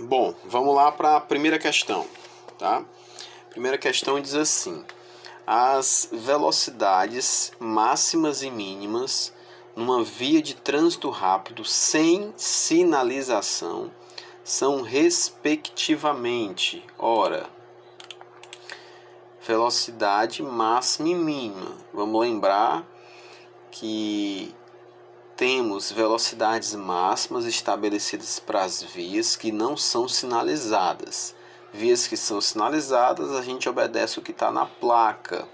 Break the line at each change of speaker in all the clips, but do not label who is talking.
Bom, vamos lá para a primeira questão, tá? Primeira questão diz assim: as velocidades máximas e mínimas numa via de trânsito rápido sem sinalização são respectivamente, ora, velocidade máxima e mínima. Vamos lembrar que temos velocidades máximas estabelecidas para as vias que não são sinalizadas. Vias que são sinalizadas, a gente obedece o que está na placa,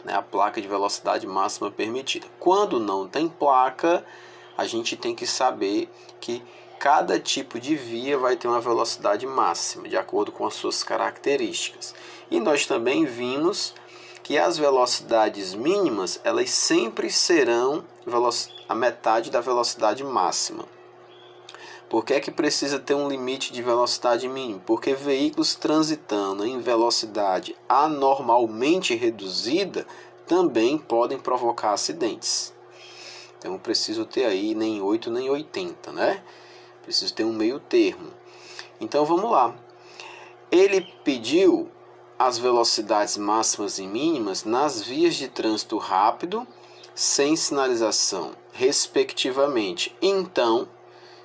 né? A placa de velocidade máxima permitida. Quando não tem placa, a gente tem que saber que cada tipo de via vai ter uma velocidade máxima, de acordo com as suas características. E nós também vimos que as velocidades mínimas, elas sempre serão a metade da velocidade máxima. Por que é que precisa ter um limite de velocidade mínima? Porque veículos transitando em velocidade anormalmente reduzida também podem provocar acidentes. Então eu preciso ter aí nem 8 nem 80, né? Preciso ter um meio termo. Então vamos lá. Ele pediu as velocidades máximas e mínimas nas vias de trânsito rápido sem sinalização, respectivamente. Então,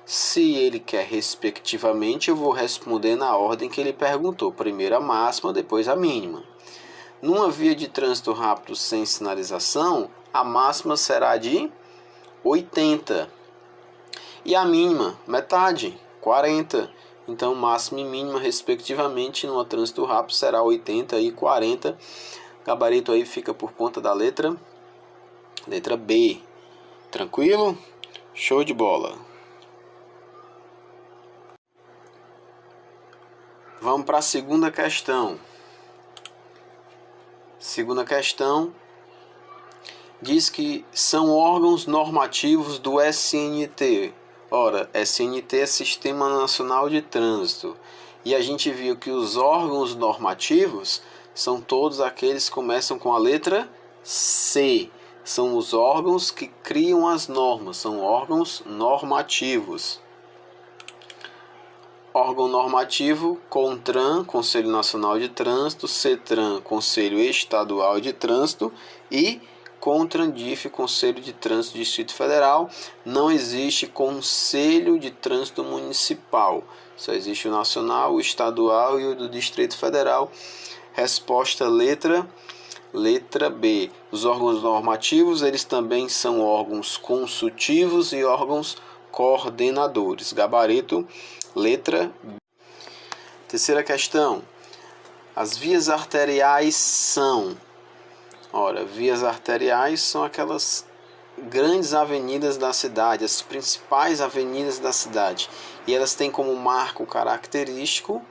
se ele quer respectivamente, eu vou responder na ordem que ele perguntou. Primeiro a máxima, depois a mínima. Numa via de trânsito rápido sem sinalização, a máxima será de 80. E a mínima, metade, 40. Então, máxima e mínima, respectivamente, no trânsito rápido será 80 e 40. Gabarito aí fica por conta da letra B. Tranquilo? Show de bola. Vamos para a segunda questão. Segunda questão diz que são órgãos normativos do SNT. Ora, SNT é Sistema Nacional de Trânsito. E a gente viu que os órgãos normativos são todos aqueles que começam com a letra C. São os órgãos que criam as normas, são órgãos normativos. Órgão normativo: CONTRAN, Conselho Nacional de Trânsito, CETRAN, Conselho Estadual de Trânsito, e CONTRANDIF, Conselho de Trânsito do Distrito Federal. Não existe Conselho de Trânsito Municipal, só existe o nacional, o estadual e o do Distrito Federal. Resposta letra B. Os órgãos normativos, eles também são órgãos consultivos e órgãos coordenadores. Gabarito letra B. Terceira questão. As vias arteriais são... Ora, vias arteriais são aquelas grandes avenidas da cidade, as principais avenidas da cidade. E elas têm como marco característico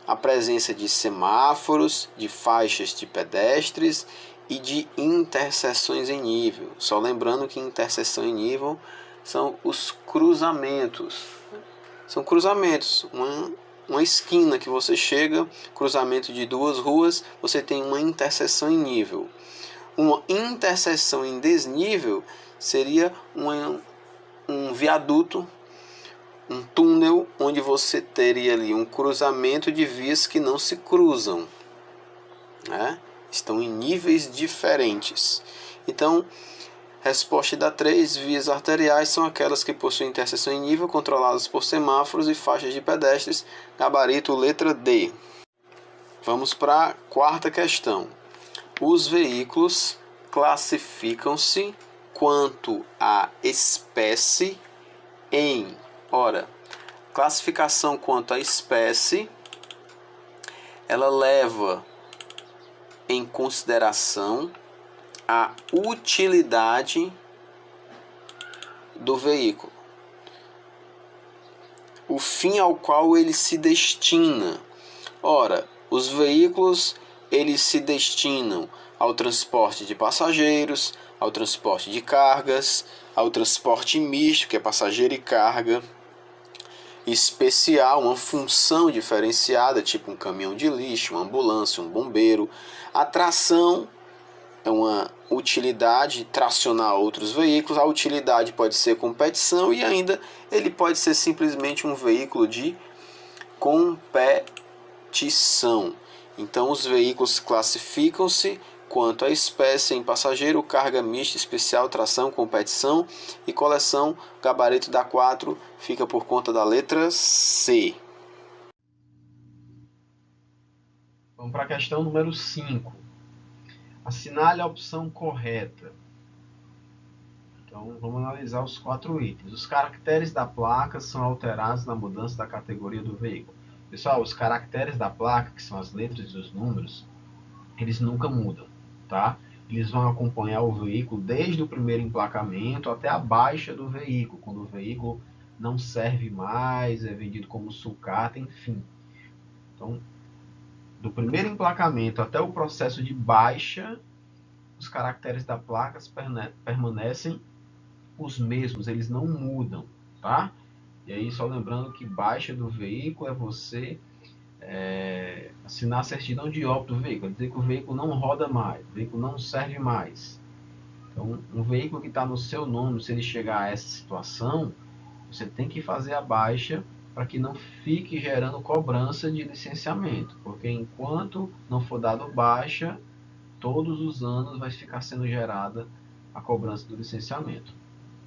a presença de semáforos, de faixas de pedestres e de interseções em nível. Só lembrando que interseção em nível são os cruzamentos. São cruzamentos, uma esquina que você chega, cruzamento de duas ruas, você tem uma interseção em nível. Uma interseção em desnível seria um viaduto, um túnel, onde você teria ali um cruzamento de vias que não se cruzam, né? Estão em níveis diferentes. Então, resposta da 3, vias arteriais são aquelas que possuem interseção em nível, controladas por semáforos e faixas de pedestres. Gabarito letra D. Vamos para a quarta questão. Os veículos classificam-se quanto à espécie em... Ora, classificação quanto à espécie, ela leva em consideração a utilidade do veículo, o fim ao qual ele se destina. Ora, os veículos, eles se destinam ao transporte de passageiros, ao transporte de cargas, ao transporte misto, que é passageiro e carga, especial, uma função diferenciada, tipo um caminhão de lixo, uma ambulância, um bombeiro. A tração é uma utilidade, tracionar outros veículos. A utilidade pode ser competição e ainda ele pode ser simplesmente um veículo de competição. Então, os veículos classificam-se quanto à espécie em passageiro, carga mista, especial, tração, competição e coleção. O gabarito da 4 fica por conta da letra C.
Vamos para a questão número 5. Assinale a opção correta. Então, vamos analisar os 4 itens. Os caracteres da placa são alterados na mudança da categoria do veículo. Pessoal, os caracteres da placa, que são as letras e os números, eles nunca mudam, tá? Eles vão acompanhar o veículo desde o primeiro emplacamento até a baixa do veículo, quando o veículo não serve mais, é vendido como sucata, enfim. Então, do primeiro emplacamento até o processo de baixa, os caracteres da placa permanecem os mesmos, eles não mudam, tá? E aí, só lembrando que baixa do veículo é você assinar a certidão de óbito do veículo, dizer que o veículo não roda mais, o veículo não serve mais. Então, um veículo que está no seu nome, se ele chegar a essa situação, você tem que fazer a baixa para que não fique gerando cobrança de licenciamento, porque enquanto não for dado baixa, todos os anos vai ficar sendo gerada a cobrança do licenciamento,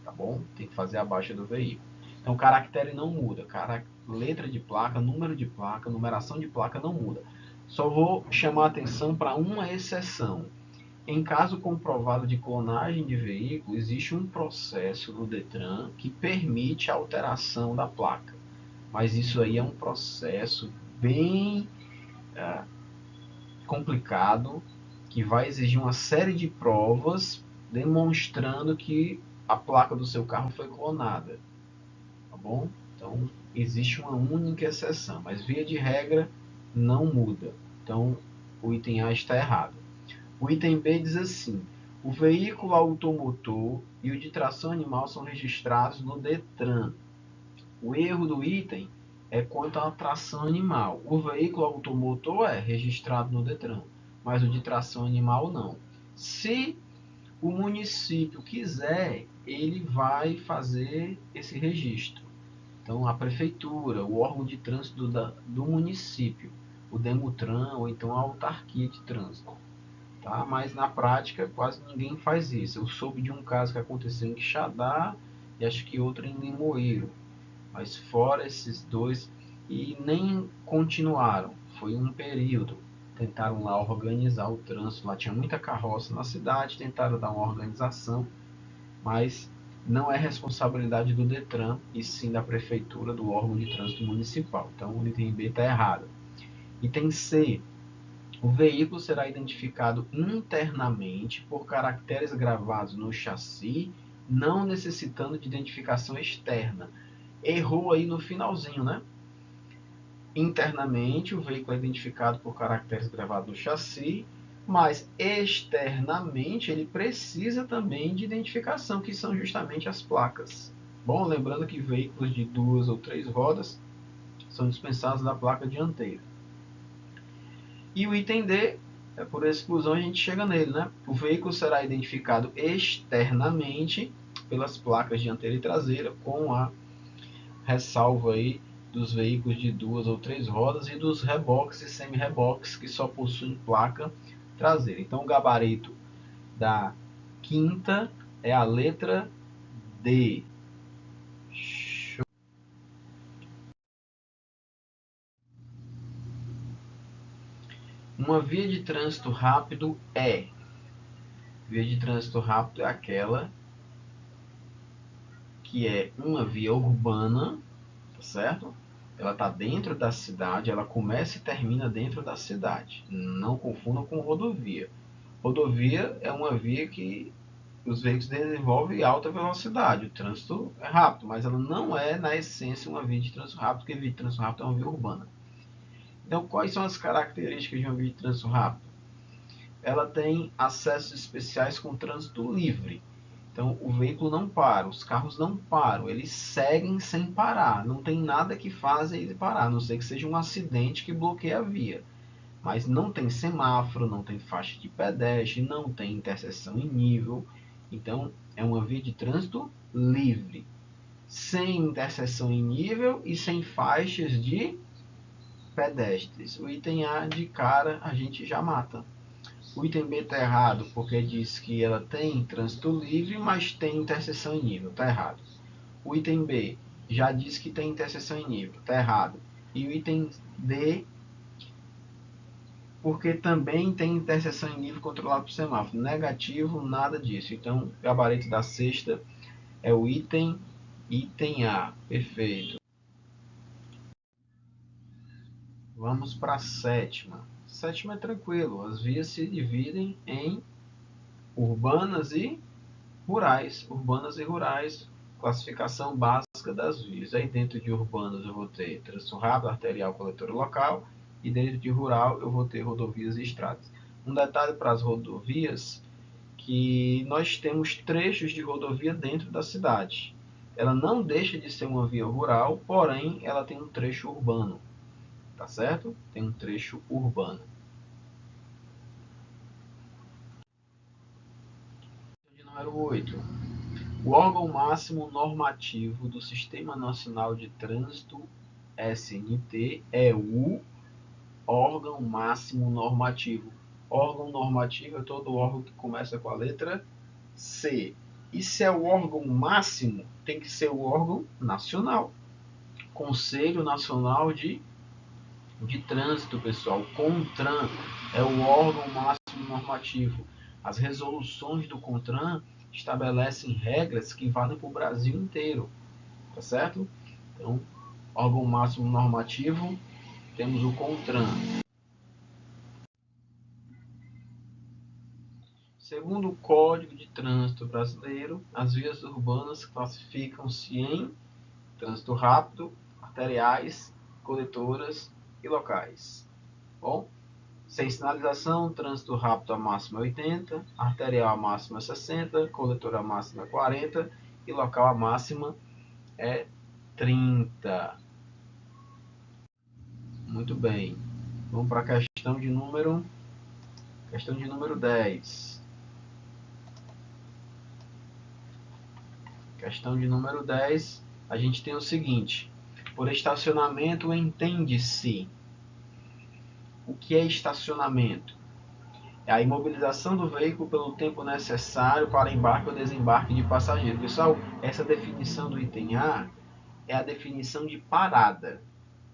tá bom? Tem que fazer a baixa do veículo. Então, o caractere não muda, letra de placa, número de placa, numeração de placa não muda. Só vou chamar a atenção para uma exceção. Em caso comprovado de clonagem de veículo, existe um processo no Detran que permite a alteração da placa. Mas isso aí é um processo bem complicado, que vai exigir uma série de provas demonstrando que a placa do seu carro foi clonada. Tá bom? Então, existe uma única exceção, mas via de regra não muda. Então, o item A está errado. O item B diz assim: o veículo automotor e o de tração animal são registrados no Detran. O erro do item é quanto à tração animal. O veículo automotor é registrado no Detran, mas o de tração animal não. Se o município quiser, ele vai fazer esse registro. Então, a prefeitura, o órgão de trânsito do município, o Demutran ou então a autarquia de trânsito. Tá? Mas na prática quase ninguém faz isso. Eu soube de um caso que aconteceu em Quixadá e acho que outro em Limoeiro. Mas fora esses dois, e nem continuaram. Foi um período. Tentaram lá organizar o trânsito. Lá tinha muita carroça na cidade, tentaram dar uma organização, mas não é responsabilidade do Detran, e sim da prefeitura, do órgão de trânsito municipal. Então o item B está errado. Item C: o veículo será identificado internamente por caracteres gravados no chassi, não necessitando de identificação externa. Errou aí no finalzinho, né? Internamente, o veículo é identificado por caracteres gravados no chassi, mas externamente ele precisa também de identificação, que são justamente as placas. Bom, lembrando que veículos de 2 ou 3 rodas são dispensados da placa dianteira. E o item D, por exclusão a gente chega nele, né? O veículo será identificado externamente pelas placas dianteira e traseira, com a ressalva aí dos veículos de 2 ou 3 rodas e dos reboques e semi-reboques que só possuem placa traseira. Então o gabarito da quinta é a letra D. Uma via de trânsito rápido é. Via de trânsito rápido é aquela que é uma via urbana, tá certo? Ela está dentro da cidade, ela começa e termina dentro da cidade. Não confundam com rodovia. Rodovia é uma via que os veículos desenvolvem alta velocidade, o trânsito é rápido, mas ela não é, na essência, uma via de trânsito rápido, porque a via de trânsito rápido é uma via urbana. Então, quais são as características de uma via de trânsito rápido? Ela tem acessos especiais com trânsito livre. Então, o veículo não para, os carros não param, eles seguem sem parar. Não tem nada que faça ele parar, a não ser que seja um acidente que bloqueie a via. Mas não tem semáforo, não tem faixa de pedestre, não tem interseção em nível. Então, é uma via de trânsito livre, sem interseção em nível e sem faixas de pedestres. O item A, de cara, a gente já mata. O item B está errado, porque diz que ela tem trânsito livre, mas tem interseção em nível. Está errado. O item B já diz que tem interseção em nível. Está errado. E o item D, porque também tem interseção em nível controlado por semáforo. Negativo, nada disso. Então, o gabarito da sexta é o item A. Perfeito. Vamos para a sétima. Sétima é tranquilo. As vias se dividem em urbanas e rurais. Urbanas e rurais, classificação básica das vias. Aí dentro de urbanas eu vou ter trânsito rápido, arterial, coletora local. E dentro de rural eu vou ter rodovias e estradas. Um detalhe para as rodovias, que nós temos trechos de rodovia dentro da cidade. Ela não deixa de ser uma via rural, porém ela tem um trecho urbano. Tá certo? Tem um trecho urbano. De número 8. O órgão máximo normativo do Sistema Nacional de Trânsito, SNT, é o órgão máximo normativo. Órgão normativo é todo órgão que começa com a letra C. E se é o órgão máximo, tem que ser o órgão nacional. Conselho Nacional de Trânsito, pessoal. CONTRAN é o órgão máximo normativo. As resoluções do CONTRAN estabelecem regras que valem para o Brasil inteiro, tá certo? Então, órgão máximo normativo, temos o CONTRAN. Segundo o Código de Trânsito Brasileiro, as vias urbanas classificam-se em trânsito rápido, arteriais, coletoras e locais. Bom, sem sinalização, trânsito rápido a máxima é 80, arterial a máxima é 60, coletora a máxima é 40 e local a máxima é 30. Muito bem. Vamos para a questão de número 10. Questão de número 10, a gente tem o seguinte: por estacionamento entende-se. O que é estacionamento? É a imobilização do veículo pelo tempo necessário para embarque ou desembarque de passageiro. Pessoal, essa definição do item A é a definição de parada.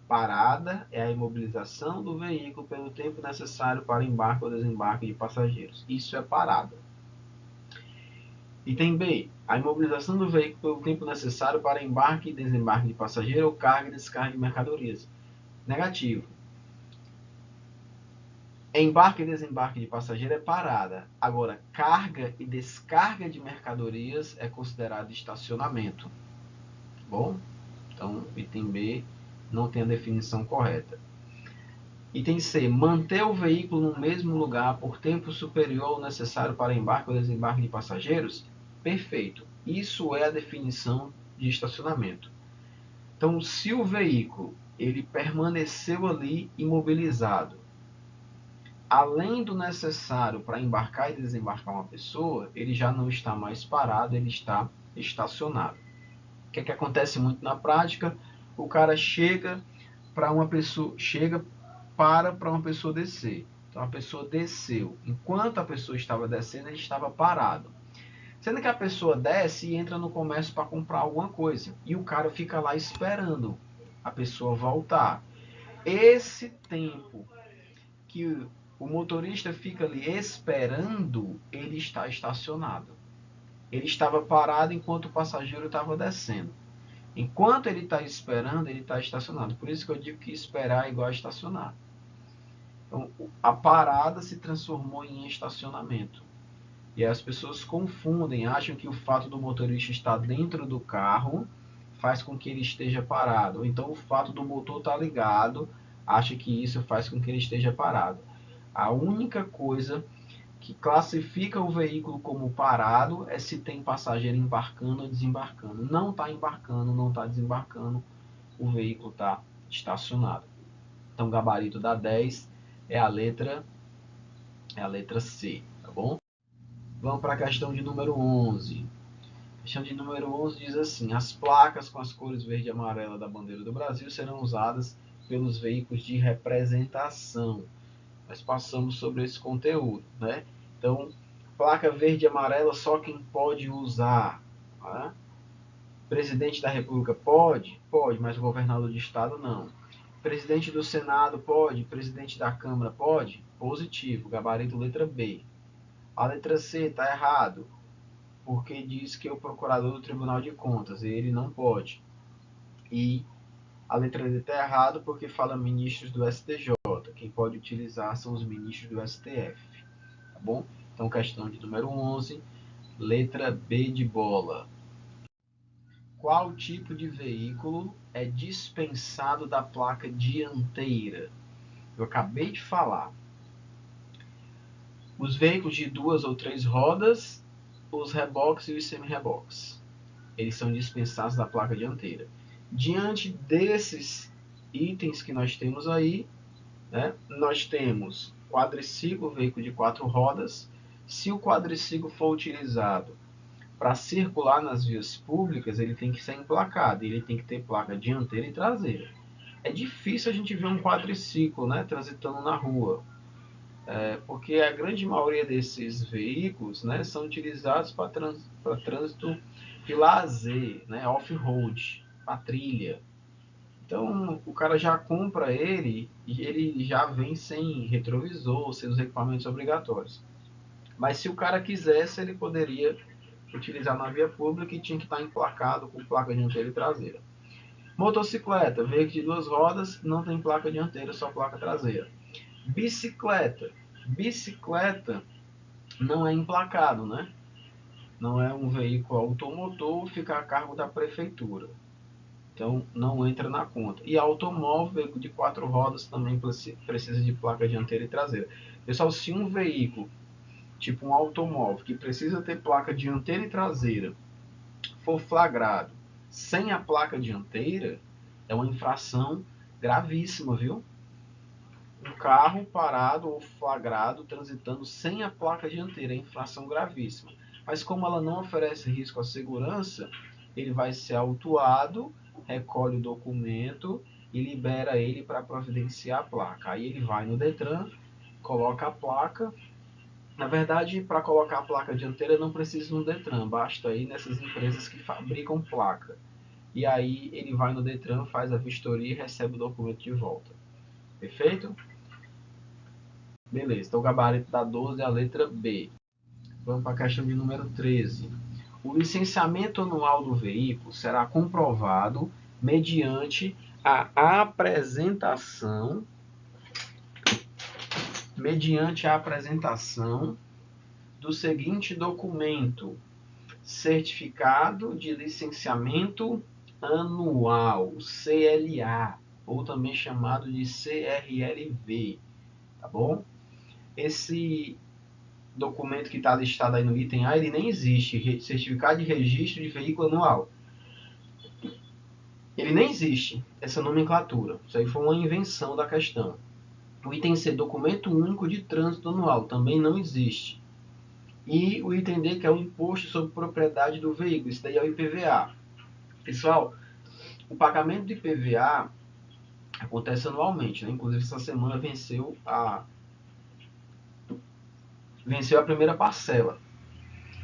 Parada é a imobilização do veículo pelo tempo necessário para embarque ou desembarque de passageiros. Isso é parada. Item B, a imobilização do veículo pelo tempo necessário para embarque e desembarque de passageiro ou carga e descarga de mercadorias. Negativo. Embarque e desembarque de passageiro é parada. Agora, carga e descarga de mercadorias é considerado estacionamento. Bom, então, item B não tem a definição correta. Item C, manter o veículo no mesmo lugar por tempo superior ao necessário para embarque ou desembarque de passageiros? Perfeito. Isso é a definição de estacionamento. Então, se o veículo ele permaneceu ali imobilizado, além do necessário para embarcar e desembarcar uma pessoa, ele já não está mais parado, ele está estacionado. O que acontece muito na prática? O cara para uma pessoa descer. Então a pessoa desceu. Enquanto a pessoa estava descendo, ele estava parado. Sendo que a pessoa desce e entra no comércio para comprar alguma coisa. E o cara fica lá esperando a pessoa voltar. Esse tempo que o motorista fica ali esperando, ele está estacionado. Ele estava parado enquanto o passageiro estava descendo. Enquanto ele está esperando, ele está estacionado. Por isso que eu digo que esperar é igual a estacionar. Então, a parada se transformou em estacionamento. E as pessoas confundem, acham que o fato do motorista estar dentro do carro faz com que ele esteja parado. Ou então o fato do motor estar ligado, acha que isso faz com que ele esteja parado. A única coisa que classifica o veículo como parado é se tem passageiro embarcando ou desembarcando. Não está embarcando, não está desembarcando, o veículo está estacionado. Então, o gabarito da 10 é a letra C, tá bom? Vamos para a questão de número 11. A questão de número 11 diz assim: as placas com as cores verde e amarela da bandeira do Brasil serão usadas pelos veículos de representação. Nós passamos sobre esse conteúdo, né? Então, placa verde e amarela só quem pode usar, tá? Presidente da República pode? Pode, mas o governador de estado não. Presidente do Senado pode? Presidente da Câmara pode? Positivo, gabarito letra B. A letra C está errado, porque diz que é o procurador do Tribunal de Contas, e ele não pode. E a letra D está errado porque fala ministros do STJ. Quem pode utilizar são os ministros do STF. Tá bom? Então, questão de número 11, letra B de bola. Qual tipo de veículo é dispensado da placa dianteira? Eu acabei de falar. Os veículos de 2 ou 3 rodas, os reboques e os semi-reboques. Eles são dispensados da placa dianteira. Diante desses itens que nós temos aí, né, nós temos quadriciclo, veículo de 4 rodas. Se o quadriciclo for utilizado para circular nas vias públicas, ele tem que ser emplacado, ele tem que ter placa dianteira e traseira. É difícil a gente ver um quadriciclo, né, transitando na rua, porque a grande maioria desses veículos, né, são utilizados para trânsito de lazer, né, off-road, para trilha. Então, o cara já compra ele e ele já vem sem retrovisor, sem os equipamentos obrigatórios. Mas se o cara quisesse, ele poderia utilizar na via pública e tinha que estar emplacado com placa dianteira e traseira. Motocicleta, veículo de 2 rodas, não tem placa dianteira, só placa traseira. Bicicleta. Bicicleta não é emplacado, né? Não é um veículo automotor, fica a cargo da prefeitura. Então, não entra na conta. E automóvel, veículo de 4 rodas, também precisa de placa dianteira e traseira. Pessoal, se um veículo, tipo um automóvel, que precisa ter placa dianteira e traseira, for flagrado sem a placa dianteira, é uma infração gravíssima, viu? Um carro parado ou flagrado transitando sem a placa dianteira é infração gravíssima. Mas como ela não oferece risco à segurança, ele vai ser autuado, recolhe o documento e libera ele para providenciar a placa. Aí ele vai no Detran, coloca a placa. Na verdade, para colocar a placa dianteira não precisa no Detran, basta ir nessas empresas que fabricam placa. E aí ele vai no Detran, faz a vistoria e recebe o documento de volta. Perfeito? Beleza, então o gabarito da 12 é a letra B. Vamos para a questão de número 13. O licenciamento anual do veículo será comprovado mediante a apresentação do seguinte documento: Certificado de Licenciamento Anual, CLA, ou também chamado de CRLV, tá bom? Esse documento que está listado aí no item A, ele nem existe, certificado de registro de veículo anual. Ele nem existe, essa nomenclatura. Isso aí foi uma invenção da questão. O item C, documento único de trânsito anual, também não existe. E o item D, que é o imposto sobre propriedade do veículo, isso daí é o IPVA. Pessoal, o pagamento do IPVA acontece anualmente, né? Inclusive essa semana venceu a primeira parcela.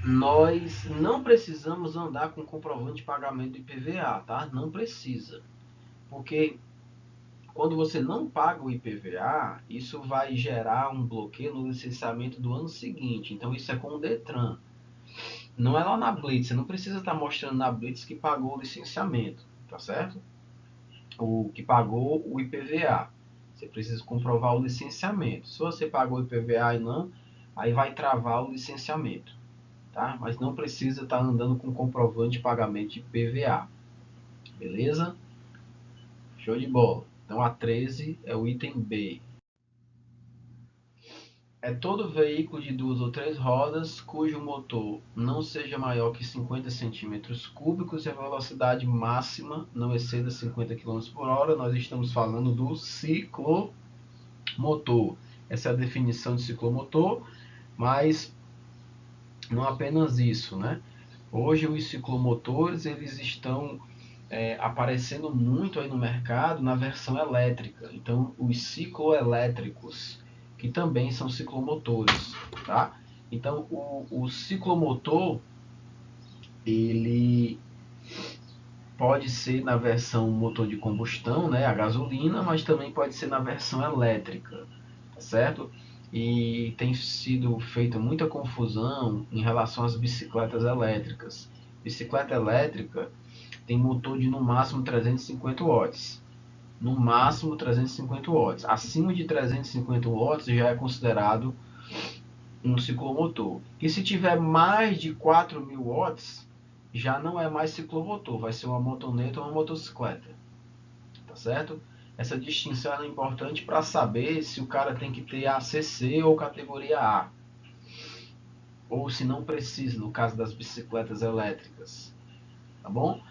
Nós não precisamos andar com comprovante de pagamento do IPVA, tá? Não precisa. Porque quando você não paga o IPVA, isso vai gerar um bloqueio no licenciamento do ano seguinte. Então isso é com o Detran. Não é lá na Blitz, você não precisa estar mostrando na Blitz que pagou o licenciamento, tá certo? O que pagou o IPVA. Você precisa comprovar o licenciamento. Se você pagou o IPVA e não, aí vai travar o licenciamento. Tá? Mas não precisa estar andando com comprovante de pagamento de PVA. Beleza? Show de bola. Então a 13 é o item B. É todo veículo de 2 ou 3 rodas cujo motor não seja maior que 50 centímetros cúbicos e a velocidade máxima não exceda 50 km por hora. Nós estamos falando do ciclomotor. Essa é a definição de ciclomotor, mas não apenas isso, né? Hoje os ciclomotores eles estão aparecendo muito aí no mercado na versão elétrica. Então, os cicloelétricos, que também são ciclomotores, tá? Então, o ciclomotor, ele pode ser na versão motor de combustão, né, a gasolina, mas também pode ser na versão elétrica, tá certo? E tem sido feita muita confusão em relação às bicicletas elétricas. Bicicleta elétrica tem motor de no máximo 350 watts. No máximo 350 watts. Acima de 350 watts já é considerado um ciclomotor. E se tiver mais de 4.000 watts, já não é mais ciclomotor, vai ser uma motoneta ou uma motocicleta. Tá certo? Essa distinção é importante para saber se o cara tem que ter ACC ou categoria A. Ou se não precisa, no caso das bicicletas elétricas. Tá bom?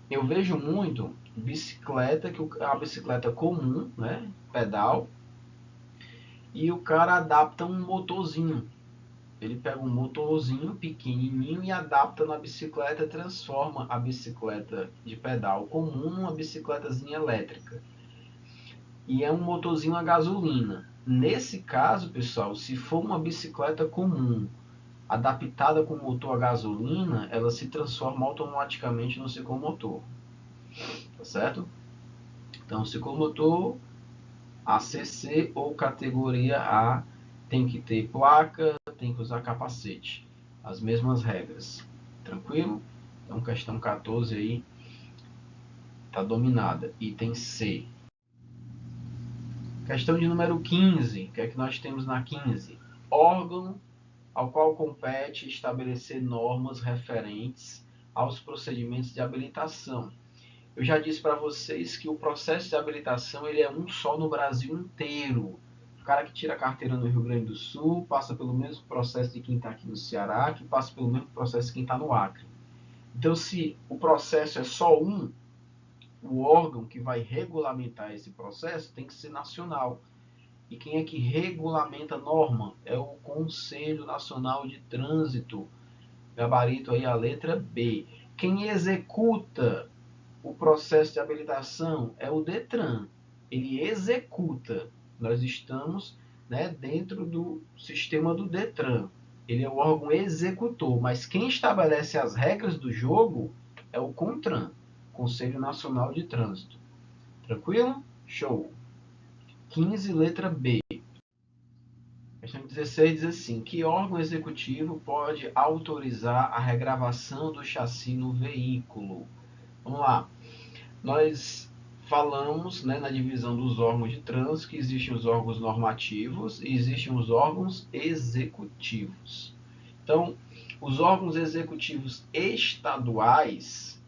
Eu vejo muito bicicleta, a bicicleta comum, né, pedal, e o cara adapta um motorzinho. Ele pega um motorzinho pequenininho e adapta na bicicleta, transforma a bicicleta de pedal comum numa bicicletazinha elétrica. E é um motorzinho a gasolina. Nesse caso, pessoal, se for uma bicicleta comum adaptada com motor a gasolina, ela se transforma automaticamente no ciclomotor. Tá certo? Então, ciclomotor ACC ou categoria A tem que ter placa, tem que usar capacete. As mesmas regras. Tranquilo? Então, questão 14 aí está dominada. Item C. Questão de número 15. O que é que nós temos na 15? Órgão ao qual compete estabelecer normas referentes aos procedimentos de habilitação. Eu já disse para vocês que o processo de habilitação ele é um só no Brasil inteiro. O cara que tira a carteira no Rio Grande do Sul passa pelo mesmo processo de quem está aqui no Ceará, que passa pelo mesmo processo de quem está no Acre. Então, se o processo é só um, o órgão que vai regulamentar esse processo tem que ser nacional. E quem é que regulamenta a norma? É o Conselho Nacional de Trânsito. Gabarito aí a letra B. Quem executa o processo de habilitação é o Detran. Ele executa. Nós estamos, né, dentro do sistema do Detran. Ele é o órgão executor, mas quem estabelece as regras do jogo é o CONTRAN, Conselho Nacional de Trânsito. Tranquilo? Show. 15, letra B. Questão 16 diz assim: que órgão executivo pode autorizar a regravação do chassi no veículo? Vamos lá. Nós falamos, né, na divisão dos órgãos de trânsito que existem os órgãos normativos e existem os órgãos executivos. Então, os órgãos executivos estaduais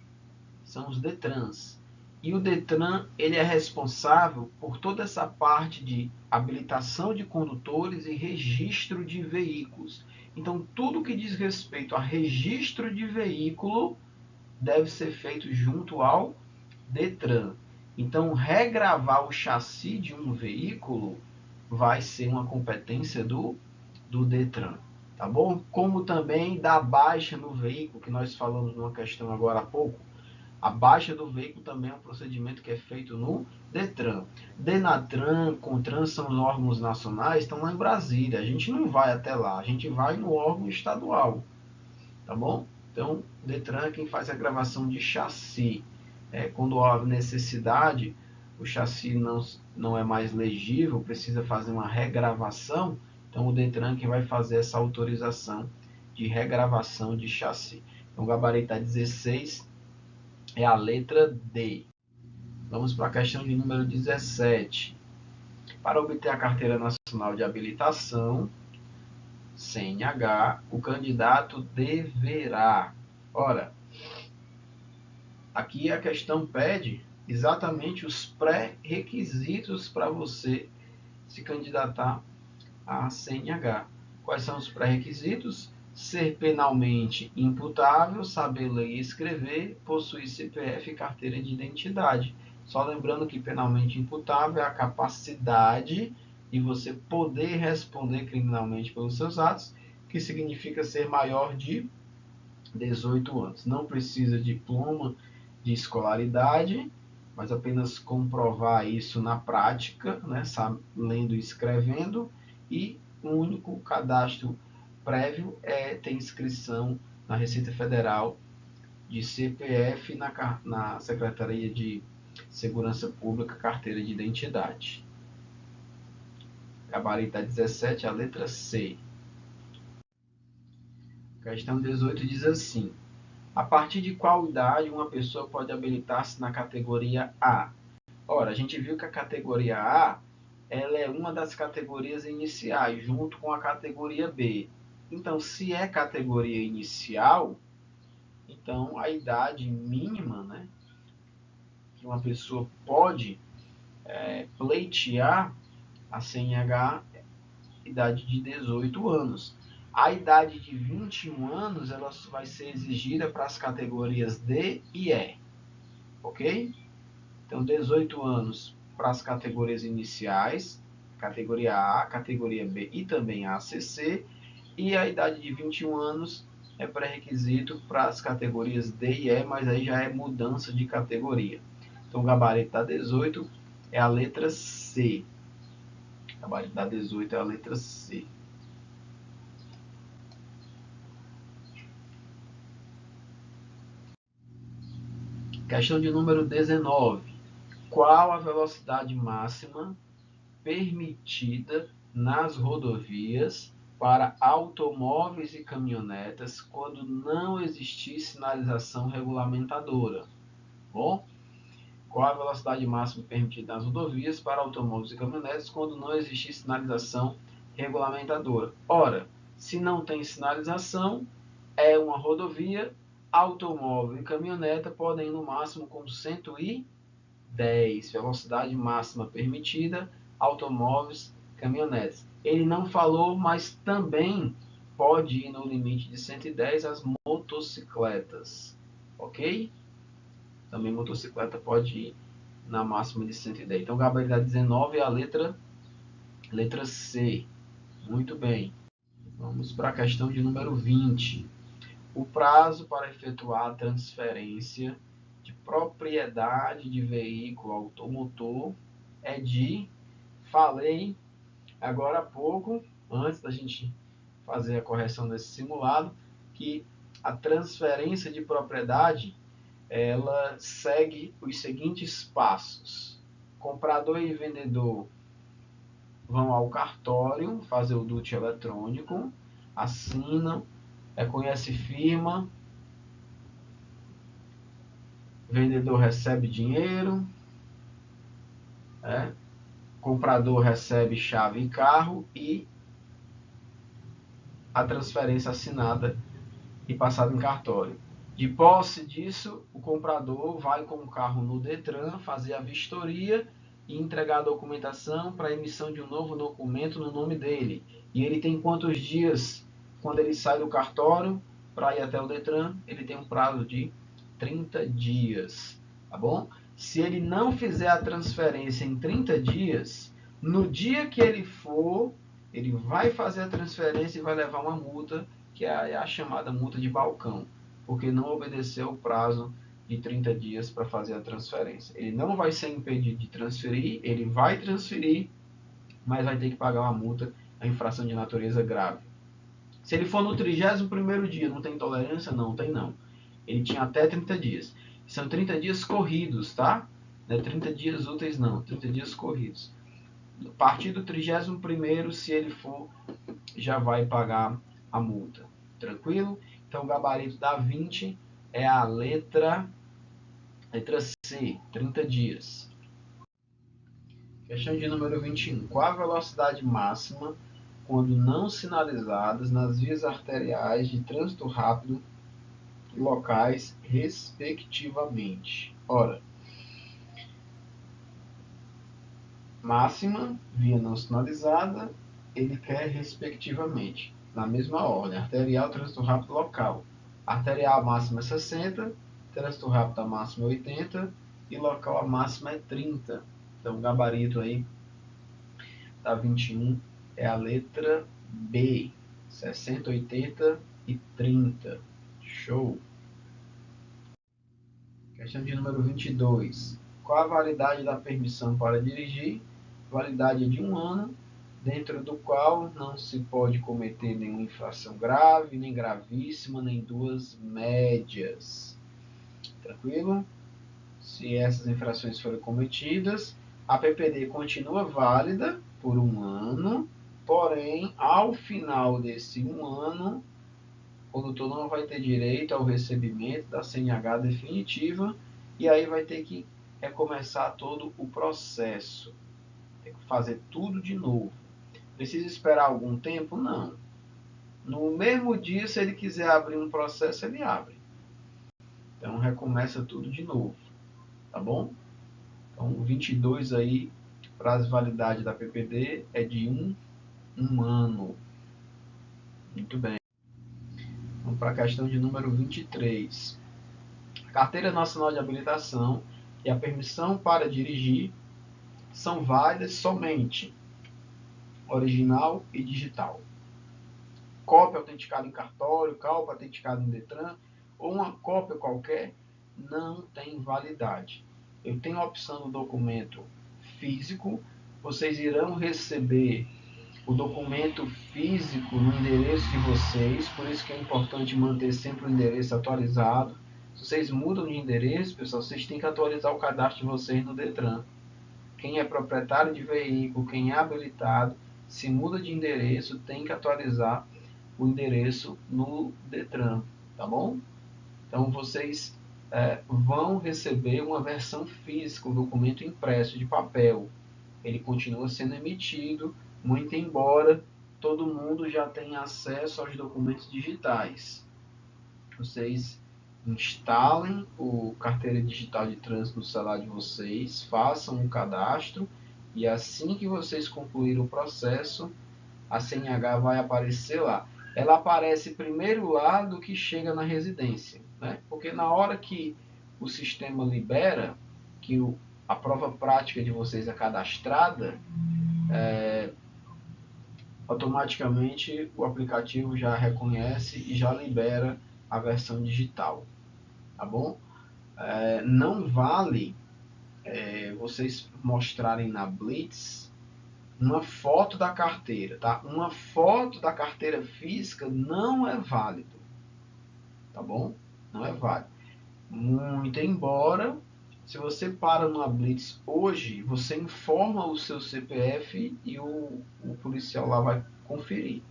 são os DETRANs. E o DETRAN ele é responsável por toda essa parte de habilitação de condutores e registro de veículos. Então, tudo que diz respeito a registro de veículo deve ser feito junto ao DETRAN. Então, regravar o chassi de um veículo vai ser uma competência do DETRAN. Tá bom? Como também dar baixa no veículo, que nós falamos numa questão agora há pouco. A baixa do veículo também é um procedimento que é feito no DETRAN. DENATRAN, CONTRAN são os órgãos nacionais, estão lá em Brasília. A gente não vai até lá, a gente vai no órgão estadual. Tá bom? Então, o DETRAN é quem faz a gravação de chassi. Quando há necessidade, o chassi não é mais legível, precisa fazer uma regravação, então o DETRAN é quem vai fazer essa autorização de regravação de chassi. Então, o gabarito 16 é a letra D. Vamos para a questão de número 17. Para obter a Carteira Nacional de Habilitação, CNH, o candidato deverá... Ora, aqui a questão pede exatamente os pré-requisitos para você se candidatar à CNH. Quais são os pré-requisitos? Ser penalmente imputável, saber ler e escrever, possuir CPF e carteira de identidade. Só lembrando que penalmente imputável é a capacidade de você poder responder criminalmente pelos seus atos, que significa ser maior de 18 anos. Não precisa de diploma de escolaridade, mas apenas comprovar isso na prática, né, lendo e escrevendo, e o único cadastro prévio é ter inscrição na Receita Federal de CPF na Secretaria de Segurança Pública, carteira de identidade. Gabarito da 17, a letra C. Questão 18 diz assim: a partir de qual idade uma pessoa pode habilitar-se na categoria A? Ora, a gente viu que a categoria A ela é uma das categorias iniciais, junto com a categoria B. Então, se é categoria inicial, então a idade mínima, né, que uma pessoa pode pleitear a CNH, idade de 18 anos. A idade de 21 anos ela vai ser exigida para as categorias D e E, ok? Então, 18 anos para as categorias iniciais, categoria A, categoria B e também a ACC, e a idade de 21 anos é pré-requisito para as categorias D e E, mas aí já é mudança de categoria. Então, o gabarito da 18 é a letra C. O gabarito da 18 é a letra C. Questão de número 19. Qual a velocidade máxima permitida nas rodovias para automóveis e caminhonetas quando não existir sinalização regulamentadora? Bom, qual a velocidade máxima permitida nas rodovias para automóveis e caminhonetas quando não existir sinalização regulamentadora? Ora, se não tem sinalização, é uma rodovia, automóvel e caminhoneta podem ir no máximo com 110, velocidade máxima permitida, automóveis, caminhonetes. Ele não falou, mas também pode ir no limite de 110 as motocicletas, ok? Também motocicleta pode ir na máxima de 110. Então, gabarito da 19 é a letra C. Muito bem. Vamos para a questão de número 20. O prazo para efetuar a transferência de propriedade de veículo automotor é de, falei agora há pouco, antes da gente fazer a correção desse simulado, que a transferência de propriedade ela segue os seguintes passos. Comprador e vendedor vão ao cartório fazer o DUT eletrônico, assinam, reconhece firma, vendedor recebe dinheiro, comprador recebe chave e carro e a transferência assinada e passada em cartório. De posse disso, o comprador vai com o carro no Detran fazer a vistoria e entregar a documentação para a emissão de um novo documento no nome dele. E ele tem quantos dias quando ele sai do cartório para ir até o Detran? Ele tem um prazo de 30 dias, tá bom? Se ele não fizer a transferência em 30 dias, no dia que ele for, ele vai fazer a transferência e vai levar uma multa, que é a chamada multa de balcão, porque não obedeceu o prazo de 30 dias para fazer a transferência. Ele não vai ser impedido de transferir, ele vai transferir, mas vai ter que pagar uma multa, a infração de natureza grave. Se ele for no 31º dia, não tem tolerância? Não, tem não. Ele tinha até 30 dias. São 30 dias corridos, tá? Não é 30 dias úteis não, 30 dias corridos. A partir do 31º, se ele for, já vai pagar a multa. Tranquilo? Então, o gabarito da 20 é a letra C, 30 dias. Questão de número 21. Qual a velocidade máxima quando não sinalizadas nas vias arteriais de trânsito rápido e locais, respectivamente? Ora, máxima, via não sinalizada, ele quer respectivamente, na mesma ordem, arterial, trânsito rápido, local. Arterial a máxima é 60, trânsito rápido a máxima é 80 e local a máxima é 30. Então o gabarito aí da 21 é a letra B, 60, 80 e 30. Show! Questão de número 22. Qual a validade da permissão para dirigir? Validade de 1 ano, dentro do qual não se pode cometer nenhuma infração grave, nem gravíssima, nem duas médias. Tranquilo? Se essas infrações forem cometidas, a PPD continua válida por 1 ano, porém, ao final desse 1 ano, o condutor não vai ter direito ao recebimento da CNH definitiva e aí vai ter que recomeçar todo o processo. Tem que fazer tudo de novo. Precisa esperar algum tempo? Não. No mesmo dia, se ele quiser abrir um processo, ele abre. Então, recomeça tudo de novo. Tá bom? Então, 22 aí, prazo de validade da PPD é de um ano. Muito bem. Vamos para a questão de número 23. A Carteira Nacional de Habilitação e a permissão para dirigir são válidas somente original e digital. Cópia autenticada em cartório, cópia autenticada em Detran, ou uma cópia qualquer, não tem validade. Eu tenho a opção do documento físico, vocês irão receber o documento físico no endereço de vocês, por isso que é importante manter sempre o endereço atualizado. Se vocês mudam de endereço, pessoal, vocês têm que atualizar o cadastro de vocês no Detran. Quem é proprietário de veículo, quem é habilitado, se muda de endereço, tem que atualizar o endereço no Detran, tá bom? Então vocês vão receber uma versão física, um documento impresso de papel. Ele continua sendo emitido, muito embora todo mundo já tenha acesso aos documentos digitais. Vocês instalem o carteira digital de trânsito no celular de vocês, façam um cadastro e assim que vocês concluírem o processo, a CNH vai aparecer lá. Ela aparece primeiro lá do que chega na residência, né? Porque na hora que o sistema libera, que a prova prática de vocês é cadastrada, automaticamente o aplicativo já reconhece e já libera a versão digital, tá bom? Não vale vocês mostrarem na Blitz uma foto da carteira, tá? Uma foto da carteira física não é válido, tá bom? Não é válido. Muito embora, se você para numa Blitz hoje, você informa o seu CPF e o policial lá vai conferir.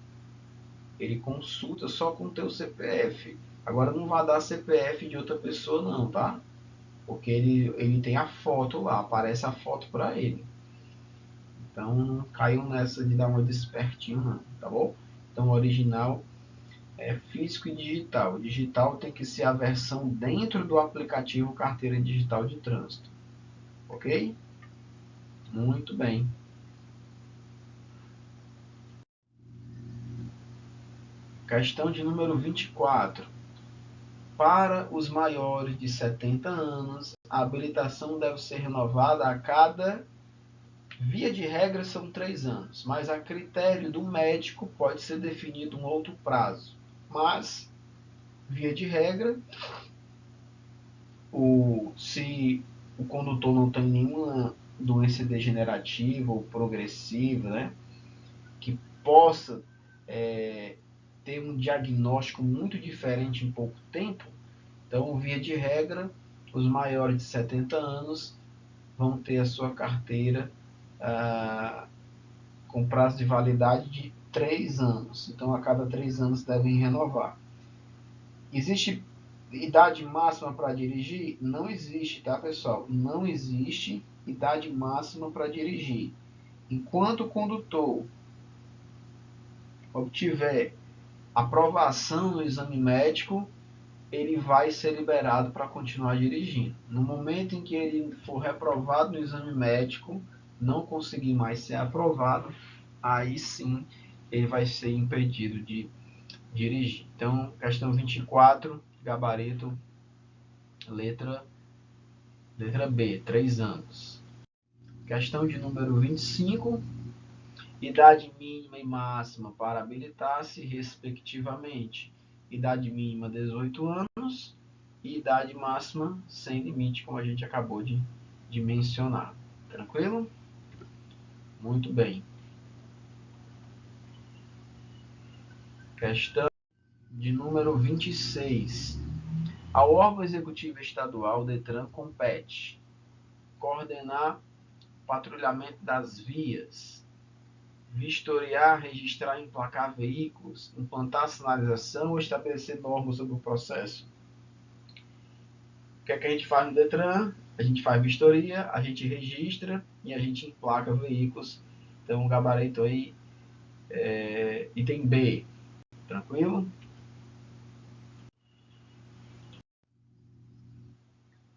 Ele consulta só com o teu CPF. Agora não vai dar CPF de outra pessoa não, tá? Porque ele tem a foto lá, aparece a foto para ele. Então não caiam nessa de dar uma despertinho não, tá bom? Então o original é físico e digital. O digital tem que ser a versão dentro do aplicativo Carteira Digital de Trânsito. Ok? Muito bem. Questão de número 24. Para os maiores de 70 anos, a habilitação deve ser renovada a cada, via de regra, são 3 anos, mas a critério do médico pode ser definido um outro prazo. Mas, via de regra, se o condutor não tem nenhuma doença degenerativa ou progressiva, né, que possa ter um diagnóstico muito diferente em pouco tempo, então, via de regra, os maiores de 70 anos vão ter a sua carteira com prazo de validade de 3 anos. Então, a cada 3 anos devem renovar. Existe idade máxima para dirigir? Não existe, tá, pessoal? Não existe idade máxima para dirigir. Enquanto o condutor obtiver aprovação no exame médico, ele vai ser liberado para continuar dirigindo. No momento em que ele for reprovado no exame médico, não conseguir mais ser aprovado, aí sim ele vai ser impedido de dirigir. Então, questão 24, gabarito, letra B, 3 anos. Questão de número 25, idade mínima e máxima para habilitar-se, respectivamente. Idade mínima 18 anos, e idade máxima sem limite, como a gente acabou de mencionar. Tranquilo? Muito bem. Questão de número 26. Ao órgão executivo estadual, DETRAN, compete coordenar patrulhamento das vias, vistoriar, registrar e emplacar veículos, implantar sinalização ou estabelecer normas sobre o processo. O que é que a gente faz no DETRAN? A gente faz vistoria, a gente registra e a gente emplaca veículos. Então, o gabarito aí item B. Tranquilo?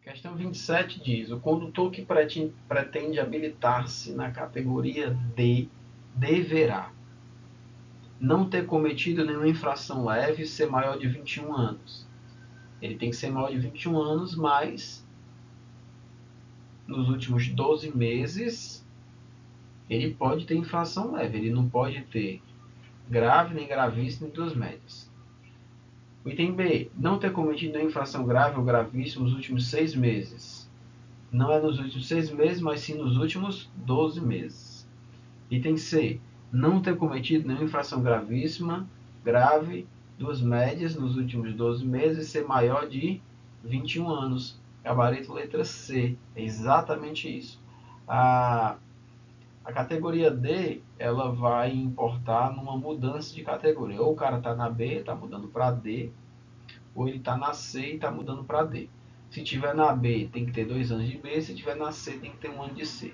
Questão 27 diz: o condutor que pretende habilitar-se na categoria D deverá não ter cometido nenhuma infração leve e ser maior de 21 anos. Ele tem que ser maior de 21 anos, mas nos últimos 12 meses ele pode ter infração leve. Ele não pode ter grave, nem gravíssimo, nem duas médias. O item B: não ter cometido nenhuma infração grave ou gravíssima nos últimos 6 meses. Não é nos últimos 6 meses, mas sim nos últimos 12 meses. Item C: não ter cometido nenhuma infração gravíssima, grave, duas médias nos últimos 12 meses e ser maior de 21 anos. Gabarito letra C. É exatamente isso. A categoria D, ela vai importar numa mudança de categoria. Ou o cara está na B, está mudando para D, ou ele está na C e está mudando para D. Se tiver na B, tem que ter 2 anos de B. Se tiver na C, tem que ter 1 ano de C.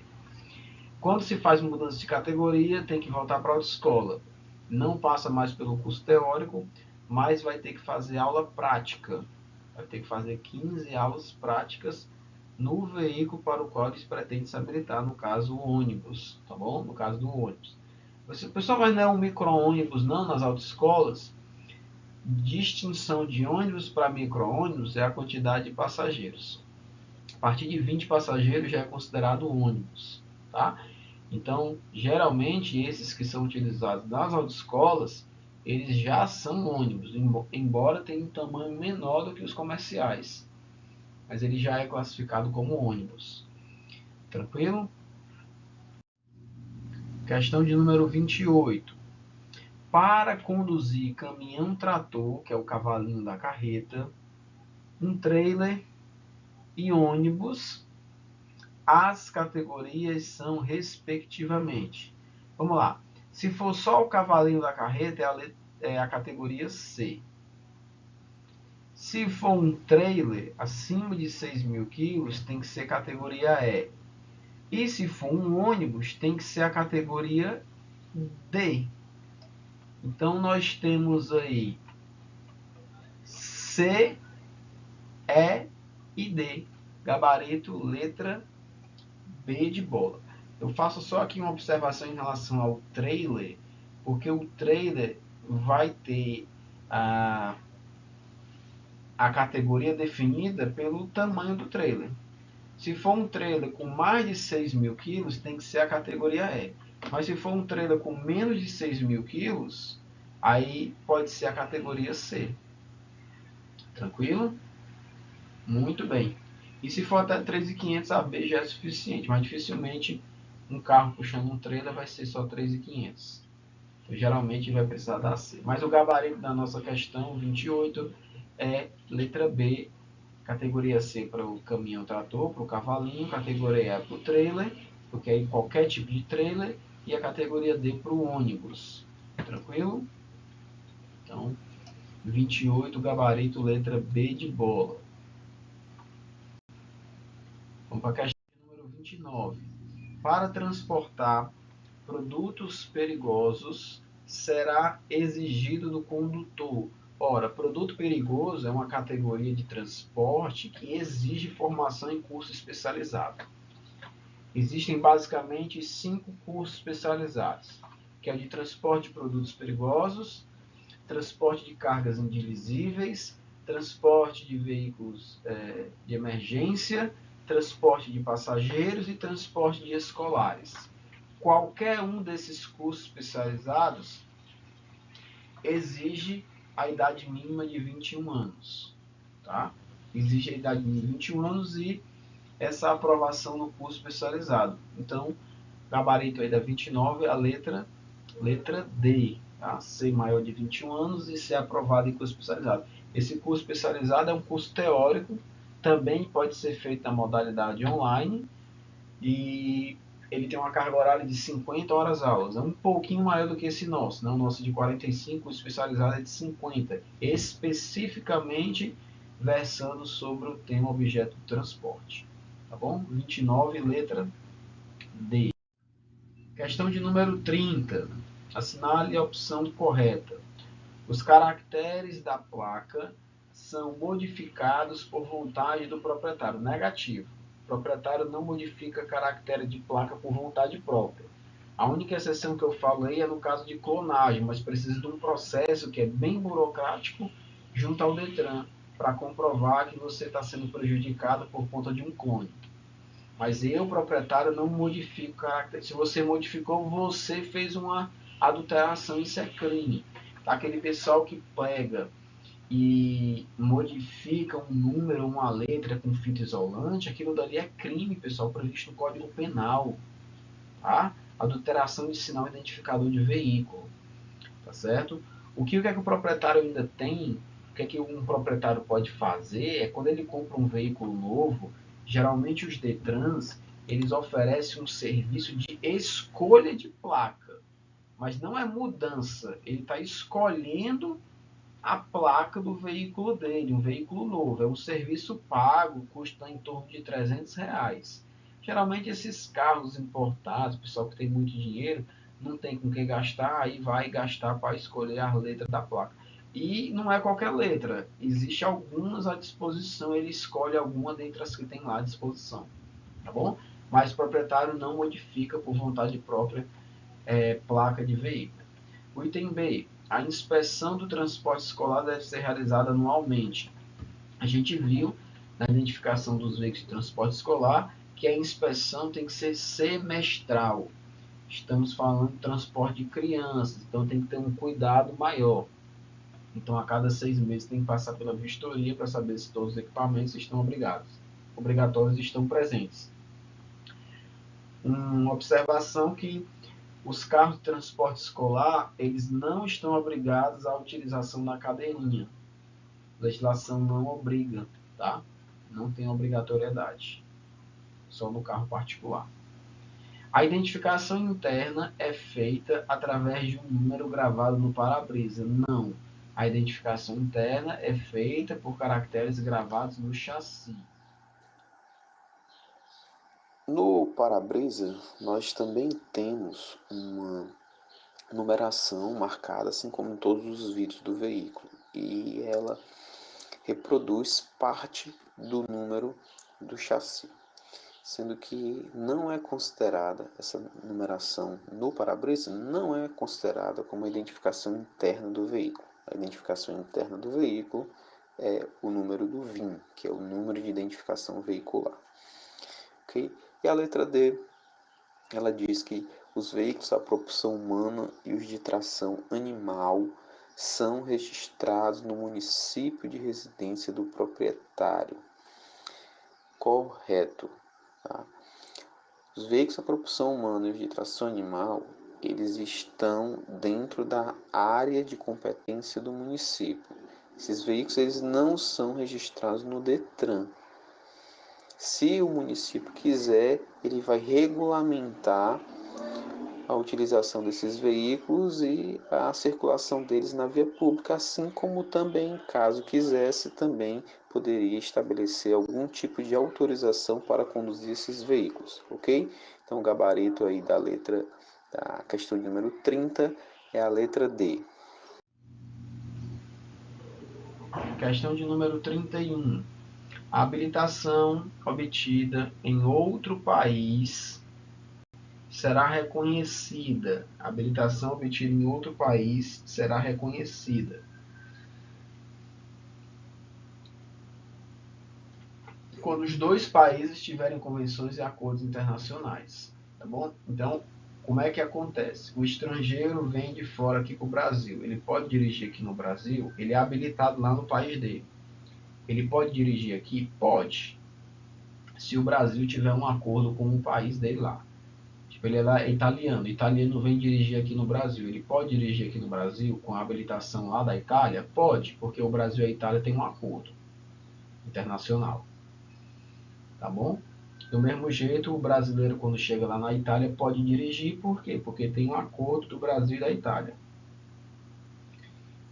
Quando se faz mudança de categoria, tem que voltar para a autoescola. Não passa mais pelo curso teórico, mas vai ter que fazer aula prática. Vai ter que fazer 15 aulas práticas no veículo para o qual eles pretendem se habilitar, no caso o ônibus, tá bom? No caso do ônibus. Pessoal, mas não é um micro-ônibus não nas autoescolas? Distinção de ônibus para micro-ônibus é a quantidade de passageiros. A partir de 20 passageiros já é considerado ônibus, tá? Então, geralmente, esses que são utilizados nas autoescolas, eles já são ônibus, embora tenham um tamanho menor do que os comerciais. Mas ele já é classificado como ônibus. Tranquilo? Questão de número 28. Para conduzir caminhão-trator, que é o cavalinho da carreta, um trailer e ônibus, as categorias são respectivamente. Vamos lá. Se for só o cavalinho da carreta, é a categoria C. Se for um trailer acima de 6.000 quilos, tem que ser categoria E. E se for um ônibus, tem que ser a categoria D. Então, nós temos aí C, E e D. Gabarito, letra B de bola. Eu faço só aqui uma observação em relação ao trailer, porque o trailer vai ter a categoria definida pelo tamanho do trailer. Se for um trailer com mais de 6.000 quilos, tem que ser a categoria E. Mas se for um trailer com menos de 6.000 quilos, aí pode ser a categoria C. Tranquilo? Muito bem. E se for até 3.500, a B já é suficiente, mas dificilmente um carro puxando um trailer vai ser só 3.500. Então, geralmente vai precisar da C. Mas o gabarito da nossa questão 28 é letra B, categoria C para o caminhão trator, para o cavalinho, categoria E para o trailer, porque aí qualquer tipo de trailer, e a categoria D para o ônibus. Tranquilo? Então, 28, gabarito, letra B de bola. Vamos para a questão número 29. Para transportar produtos perigosos, será exigido do condutor. Ora, produto perigoso é uma categoria de transporte que exige formação em curso especializado. Existem basicamente 5 cursos especializados, que é o de transporte de produtos perigosos, transporte de cargas indivisíveis, transporte de veículos de emergência, transporte de passageiros e transporte de escolares. Qualquer um desses cursos especializados exige a idade mínima de 21 anos. Tá? exige a idade de 21 anos e essa aprovação no curso especializado. Então, gabarito aí da 29 é a letra D, tá? Ser maior de 21 anos e ser aprovado em curso especializado. Esse curso especializado é um curso teórico, também pode ser feito na modalidade online e ele tem uma carga horária de 50 horas aulas. É um pouquinho maior do que esse nosso, né? O nosso é de 45, o especializado é de 50, especificamente versando sobre o tema objeto de transporte. Tá bom? 29, letra D. Questão de número 30. Assinale a opção correta. Os caracteres da placa são modificados por vontade do proprietário. Negativo. O proprietário não modifica caractere de placa por vontade própria. A única exceção que eu falei é no caso de clonagem, mas precisa de um processo que é bem burocrático junto ao Detran para comprovar que você está sendo prejudicado por conta de um clone. Mas eu, proprietário, não modifico caractere. Se você modificou, você fez uma adulteração, isso é crime. Aquele pessoal que pega e modifica um número, uma letra com fita isolante, aquilo dali é crime, pessoal, previsto no Código Penal. Tá? Adulteração de sinal identificador de veículo. Tá certo? O que é que o proprietário ainda tem? O que é que um proprietário pode fazer? É quando ele compra um veículo novo, geralmente os Detrans, eles oferecem um serviço de escolha de placa. Mas não é mudança. Ele está escolhendo a placa do veículo dele, um veículo novo. É um serviço pago, custa em torno de R$ 300. Geralmente esses carros importados, pessoal que tem muito dinheiro, não tem com que gastar, aí vai gastar para escolher a letra da placa. E não é qualquer letra, existe algumas à disposição, ele escolhe alguma dentre as que tem lá à disposição, tá bom? Mas o proprietário não modifica por vontade própria placa de veículo. O item B, a inspeção do transporte escolar deve ser realizada anualmente. A gente viu na identificação dos veículos de transporte escolar que a inspeção tem que ser semestral. Estamos falando de transporte de crianças, então tem que ter um cuidado maior. Então, a cada 6 meses tem que passar pela vistoria para saber se todos os equipamentos estão obrigatórios estão presentes. Uma observação que os carros de transporte escolar, eles não estão obrigados à utilização da cadeirinha. A legislação não obriga, tá? Não tem obrigatoriedade. Só no carro particular. A identificação interna é feita através de um número gravado no para-brisa. Não. A identificação interna é feita por caracteres gravados no chassi.
No para-brisa, nós também temos uma numeração marcada, assim como em todos os vidros do veículo, e ela reproduz parte do número do chassi, sendo que não é considerada essa numeração no para-brisa, não é considerada como identificação interna do veículo. A identificação interna do veículo é o número do VIN, que é o número de identificação veicular. Okay? E a letra D, ela diz que os veículos a propulsão humana e os de tração animal são registrados no município de residência do proprietário. Correto. Tá? Os veículos a propulsão humana e os de tração animal, eles estão dentro da área de competência do município. Esses veículos eles não são registrados no Detran. Se o município quiser, ele vai regulamentar a utilização desses veículos e a circulação deles na via pública, assim como também, caso quisesse, também poderia estabelecer algum tipo de autorização para conduzir esses veículos, ok? Então o gabarito aí da letra da questão de número 30 é a letra D.
Questão de número 31. A habilitação obtida em outro país será reconhecida. A habilitação obtida em outro país será reconhecida. Quando os dois países tiverem convenções e acordos internacionais, tá bom? Então, como é que acontece? O estrangeiro vem de fora aqui para o Brasil. Ele pode dirigir aqui no Brasil, ele é habilitado lá no país dele. Ele pode dirigir aqui? Pode. Se o Brasil tiver um acordo com o país dele lá. Tipo, ele é italiano. O italiano vem dirigir aqui no Brasil. Ele pode dirigir aqui no Brasil com a habilitação lá da Itália? Pode, porque o Brasil e a Itália têm um acordo internacional. Tá bom? Do mesmo jeito, o brasileiro, quando chega lá na Itália, pode dirigir. Por quê? Porque tem um acordo do Brasil e da Itália.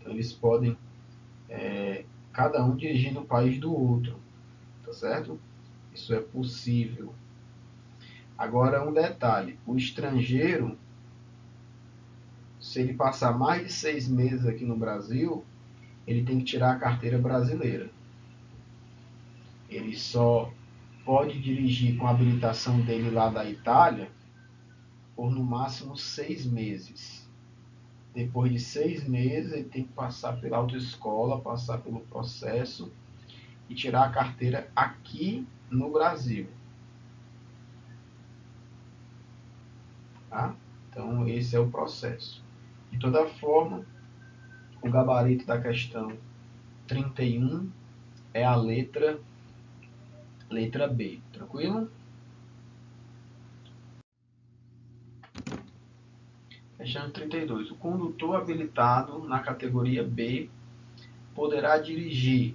Então, eles podem, cada um dirigir no país do outro. Tá certo? Isso é possível. Agora, um detalhe. O estrangeiro, se ele passar mais de 6 meses aqui no Brasil, ele tem que tirar a carteira brasileira. Ele só pode dirigir com a habilitação dele lá da Itália por no máximo 6 meses. Depois de 6 meses, ele tem que passar pela autoescola, passar pelo processo e tirar a carteira aqui no Brasil. Tá? Então, esse é o processo. De toda forma, o gabarito da questão 31 é a letra B. Tranquilo? Questão 32. O condutor habilitado na categoria B poderá dirigir.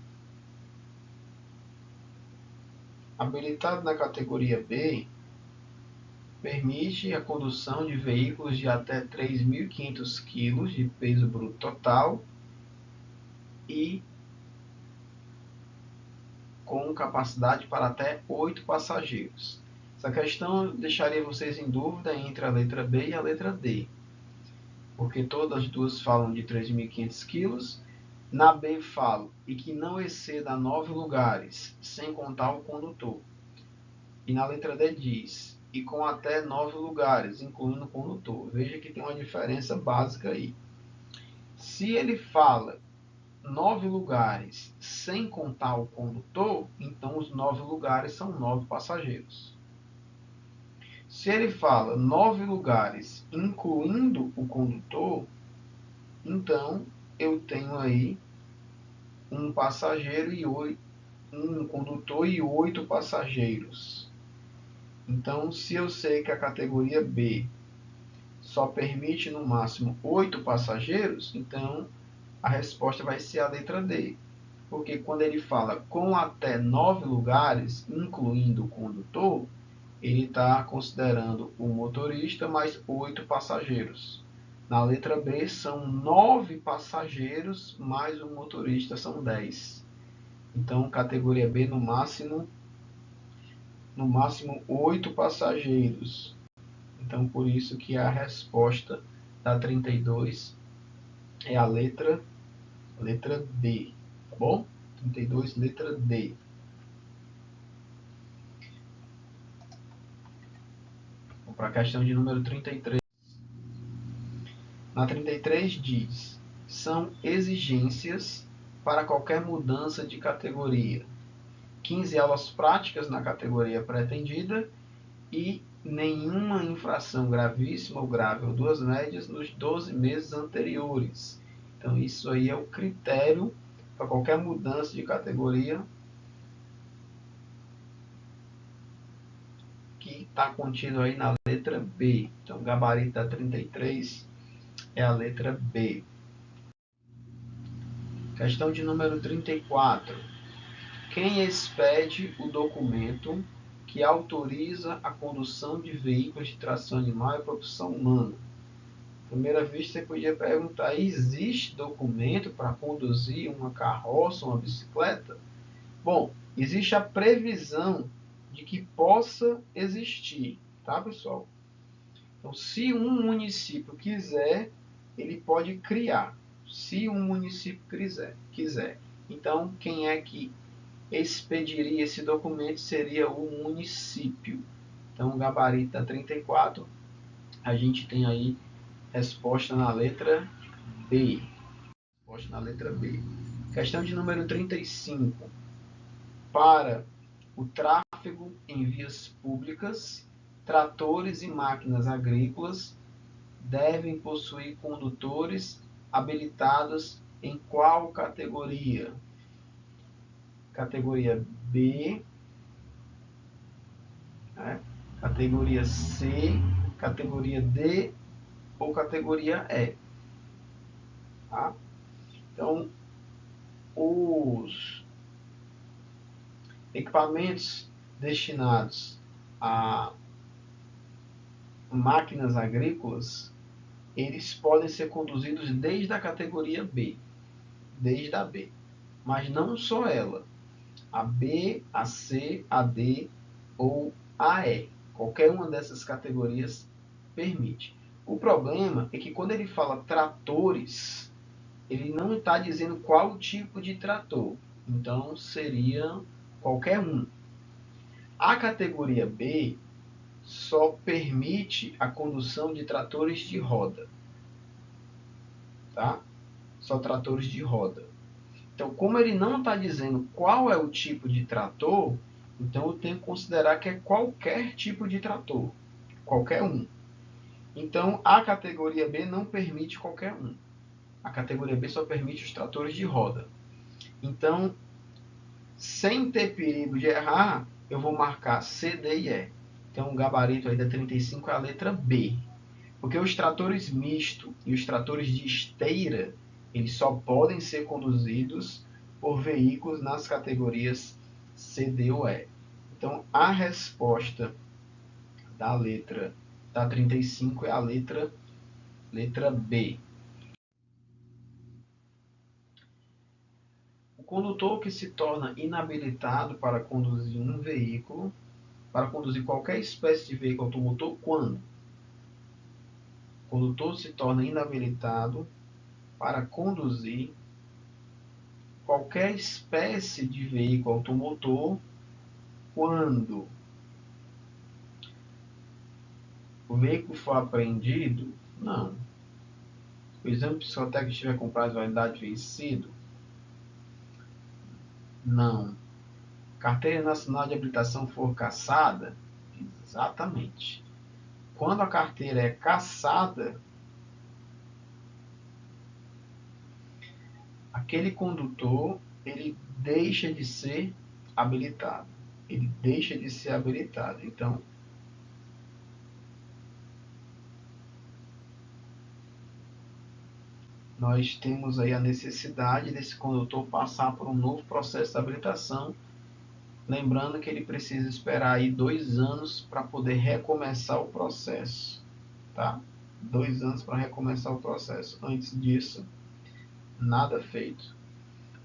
Habilitado na categoria B permite a condução de veículos de até 3.500 kg de peso bruto total e com capacidade para até 8 passageiros. Essa questão deixaria vocês em dúvida entre a letra B e a letra D, porque todas as duas falam de 3.500 kg. Na B falo e que não exceda 9 lugares, sem contar o condutor. E na letra D diz, e com até 9 lugares, incluindo o condutor. Veja que tem uma diferença básica aí. Se ele fala 9 lugares sem contar o condutor, então os 9 lugares são 9 passageiros. Se ele fala 9 lugares incluindo o condutor, então eu tenho aí um passageiro e um condutor e 8 passageiros. Então, se eu sei que a categoria B só permite no máximo 8 passageiros, então a resposta vai ser a letra D. Porque quando ele fala com até 9 lugares, incluindo o condutor, ele está considerando o motorista mais 8 passageiros. Na letra B, são 9 passageiros mais o motorista, são 10. Então, categoria B, no máximo 8 passageiros. Então, por isso que a resposta da 32 é a letra D, tá bom? 32, letra D. Vamos para a questão de número 33. Na 33 diz, são exigências para qualquer mudança de categoria. 15 aulas práticas na categoria pretendida e nenhuma infração gravíssima ou grave ou duas médias nos 12 meses anteriores. Então, isso aí é o critério para qualquer mudança de categoria que está contido aí na letra B. Então, o gabarito da 33 é a letra B. Questão de número 34. Quem expede o documento que autoriza a condução de veículos de tração animal e propulsão humana? À primeira vista, você podia perguntar, existe documento para conduzir uma carroça, uma bicicleta? Bom, existe a previsão de que possa existir, tá, pessoal? Então, se um município quiser, ele pode criar, se um município quiser. Então, quem é que expediria esse documento seria o município. Então, o gabarito da 34, a gente tem aí resposta na letra B. Resposta na letra B. Questão de número 35. Para o tráfego em vias públicas, tratores e máquinas agrícolas devem possuir condutores habilitados em qual categoria? categoria B, né? Categoria C, categoria D ou categoria E. Tá? Então, os equipamentos destinados a máquinas agrícolas, eles podem ser conduzidos desde a categoria B, desde a B, mas não só ela, a B, a C, a D ou a E. Qualquer uma dessas categorias permite. O problema é que quando ele fala tratores, ele não está dizendo qual tipo de trator. Então, seria qualquer um. A categoria B só permite a condução de tratores de roda. Tá? Só tratores de roda. Então, como ele não está dizendo qual é o tipo de trator, então eu tenho que considerar que é qualquer tipo de trator. Qualquer um. Então, a categoria B não permite qualquer um. A categoria B só permite os tratores de roda. Então, sem ter perigo de errar, eu vou marcar C, D e E. Então, o gabarito aí da 35 é a letra B. Porque os tratores misto e os tratores de esteira, eles só podem ser conduzidos por veículos nas categorias C, D ou E. Então, a resposta da letra da 35 é a letra B. O condutor que se torna inabilitado para conduzir um veículo, para conduzir qualquer espécie de veículo automotor, quando? O condutor se torna inabilitado para conduzir qualquer espécie de veículo automotor quando o veículo for apreendido? Não. O exame psicotécnico estiver com prazo de validade vencido? Não. Carteira Nacional de Habilitação for cassada? Exatamente. Quando a carteira é cassada, aquele condutor, ele deixa de ser habilitado. Ele deixa de ser habilitado. Então, nós temos aí a necessidade desse condutor passar por um novo processo de habilitação, lembrando que ele precisa esperar aí 2 anos para poder recomeçar o processo, tá? 2 anos para recomeçar o processo. Antes disso, nada feito.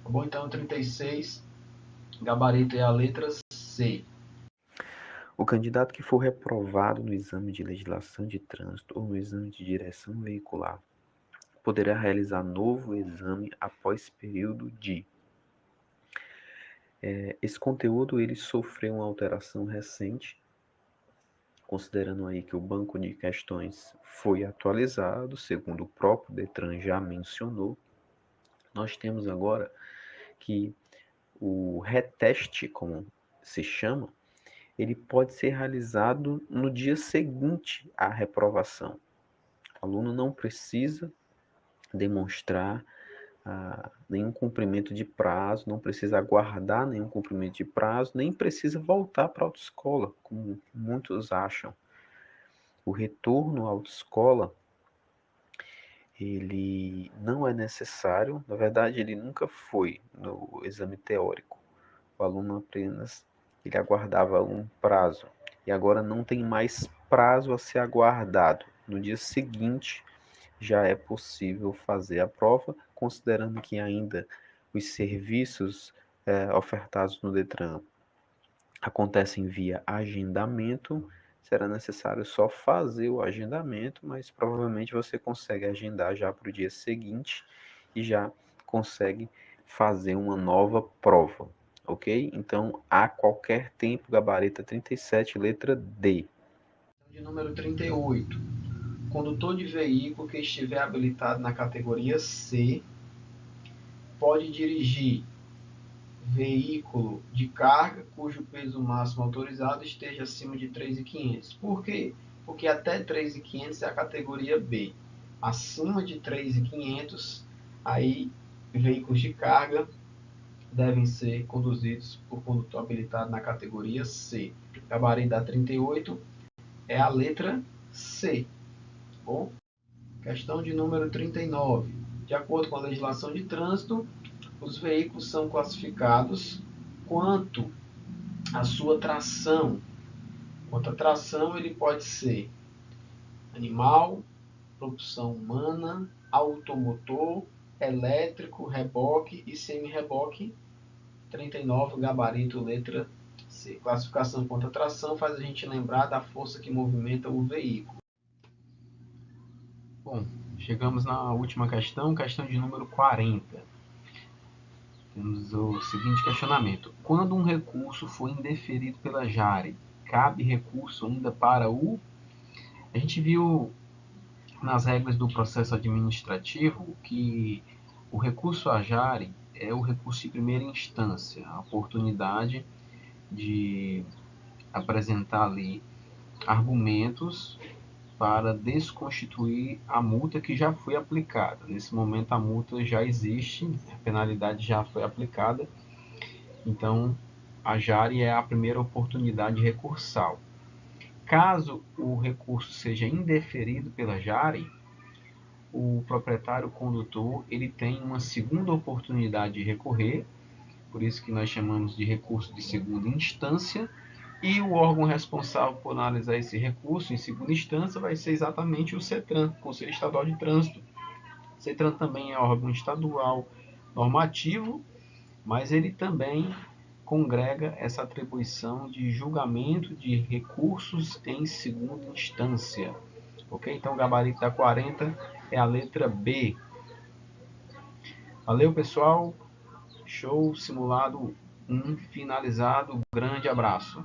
Tá bom? Então, 36, gabarito é a letra C.
O candidato que for reprovado no exame de legislação de trânsito ou no exame de direção veicular poderá realizar novo exame após período de... Esse conteúdo ele sofreu uma alteração recente, considerando aí que o banco de questões foi atualizado, segundo o próprio Detran já mencionou. Nós temos agora que o reteste, como se chama, ele pode ser realizado no dia seguinte à reprovação. O aluno não precisa demonstrar nenhum cumprimento de prazo, não precisa aguardar nenhum cumprimento de prazo, nem precisa voltar para a autoescola, como muitos acham. O retorno à autoescola, ele não é necessário, na verdade ele nunca foi no exame teórico. O aluno apenas ele aguardava um prazo e agora não tem mais prazo a ser aguardado. No dia seguinte já é possível fazer a prova, considerando que ainda os serviços ofertados no Detran acontecem via agendamento, será necessário só fazer o agendamento, mas provavelmente você consegue agendar já para o dia seguinte e já consegue fazer uma nova prova, ok? Então, a qualquer tempo, gabarito 37, letra D.
De número 38. Condutor de veículo que estiver habilitado na categoria C pode dirigir veículo de carga cujo peso máximo autorizado esteja acima de 3.500. Por quê? Porque até 3.500 é a categoria B. Acima de 3.500, aí veículos de carga devem ser conduzidos por condutor habilitado na categoria C. Gabarito da 38 é a letra C. Bom? Questão de número 39. De acordo com a legislação de trânsito, os veículos são classificados quanto à sua tração. Quanto à tração, ele pode ser animal, propulsão humana, automotor, elétrico, reboque e semi-reboque. 39, gabarito, letra C. Classificação quanto à tração faz a gente lembrar da força que movimenta o veículo. Bom, chegamos na última questão, questão de número 40. Temos o seguinte questionamento. Quando um recurso for indeferido pela JARE, cabe recurso ainda para o... A gente viu nas regras do processo administrativo que o recurso à JARE é o recurso de primeira instância, a oportunidade de apresentar ali argumentos para desconstituir a multa que já foi aplicada. Nesse momento a multa já existe, a penalidade já foi aplicada, então a JARE é a primeira oportunidade recursal. Caso o recurso seja indeferido pela JARE, o proprietário condutor ele tem uma segunda oportunidade de recorrer, por isso que nós chamamos de recurso de segunda instância, e o órgão responsável por analisar esse recurso em segunda instância vai ser exatamente o CETRAN, Conselho Estadual de Trânsito. O CETRAN também é órgão estadual normativo, mas ele também congrega essa atribuição de julgamento de recursos em segunda instância. Ok? Então o gabarito da 40 é a letra B. Valeu, pessoal. Show, simulado 1 finalizado. Grande abraço.